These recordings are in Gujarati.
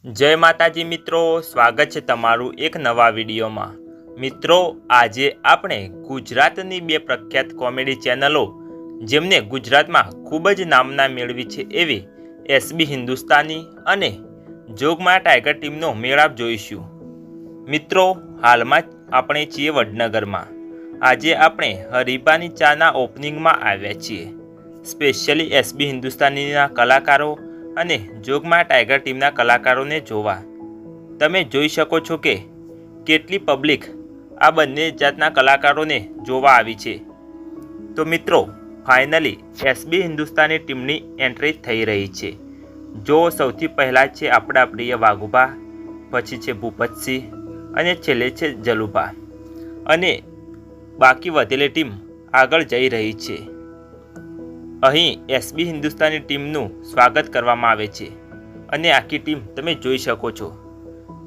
जय माताजी मित्रों, स्वागत है तमारू एक नवा वीडियो में। मित्रों, आज आपणे गुजरातनी बे प्रख्यात कॉमेडी चैनलों जेमने गुजरात में खूबज नामना मेळवी छे एवी एसबी हिंदुस्तानी अने जोगमाया टाइगर टीमनो मेळाप जोईशुं। मित्रों, हाल में आपणे छीए वडनगर में। आज आपणे हरीबानी चाना ओपनिंग में आव्या छीए। स्पेशियली एसबी हिंदुस्तानीना कलाकारों અને જોગમાયા ટાઈગર ટીમના કલાકારોને જોવા તમે જોઈ શકો છો કે કેટલી પબ્લિક આ બંને જાતના કલાકારોને જોવા આવી છે। તો મિત્રો, ફાઇનલી એસબી હિન્દુસ્તાની ટીમની એન્ટ્રી થઈ રહી છે। જો સૌથી પહેલાં છે આપણા પ્રિય વાઘુભા, પછી છે ભૂપતસિંહ અને છેલ્લે છે જલુભા, અને બાકી વધેલી ટીમ આગળ જઈ રહી છે। અહીં એસબી હિન્દુસ્તાની ટીમનું સ્વાગત કરવામાં આવે છે અને આખી ટીમ તમે જોઈ શકો છો।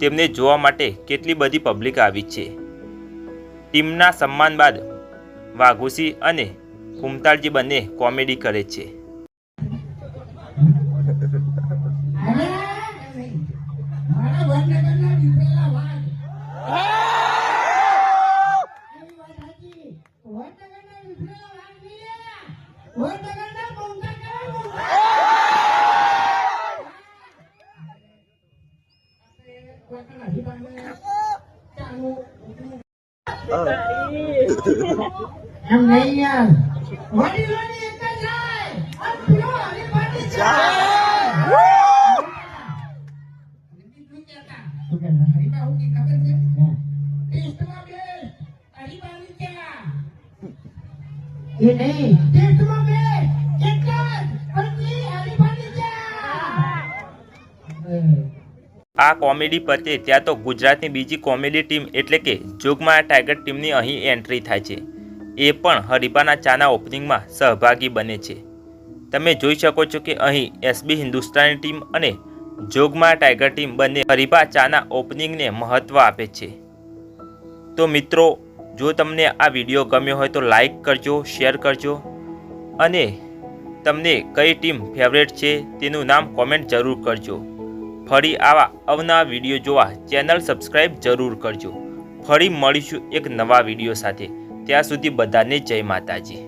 તેમને જોવા માટે કેટલી બધી પબ્લિક આવી છે। ટીમના સન્માન બાદ વાઘુસિંહ અને કુમતાળજી બંને કોમેડી કરે છે। એમ નહીં યાર, વડીલોની એક જ જાય અને પેલો હરીફાની જાય। શું કહેતા હરીફા હું કી ખબર છે? ટેસ્ટમાં બે હરીફાની ક્યાં એ નહીં, ટેસ્ટમાં બે એક જ પછી હરીફાની ક્યાં। આ કોમેડી પતે ત્યાં તો ગુજરાતની બીજી કોમેડી ટીમ એટલે કે જોગમાયા ટાઈગર ટીમની અહીં એન્ટ્રી થાય છે। એ પણ હરીબાના ચાના ઓપનિંગમાં સહભાગી બને છે। તમે જોઈ શકો છો કે અહીં એસબી હિન્દુસ્તાની ટીમ અને જોગમાયા ટાઈગર ટીમ બંને હરીબા ચાના ઓપનિંગને મહત્ત્વ આપે છે। તો મિત્રો, જો તમને આ વિડીયો ગમ્યો હોય તો લાઈક કરજો, શેર કરજો અને તમને કઈ ટીમ ફેવરેટ છે તેનું નામ કોમેન્ટ જરૂર કરજો। ફરી આવા અવનવા વિડીયો જોવા ચેનલ સબસ્ક્રાઈબ જરૂર કરજો। ફરી મળીશું એક નવા વિડીયો સાથે। ત્યાં સુધી બધાને જય માતાજી।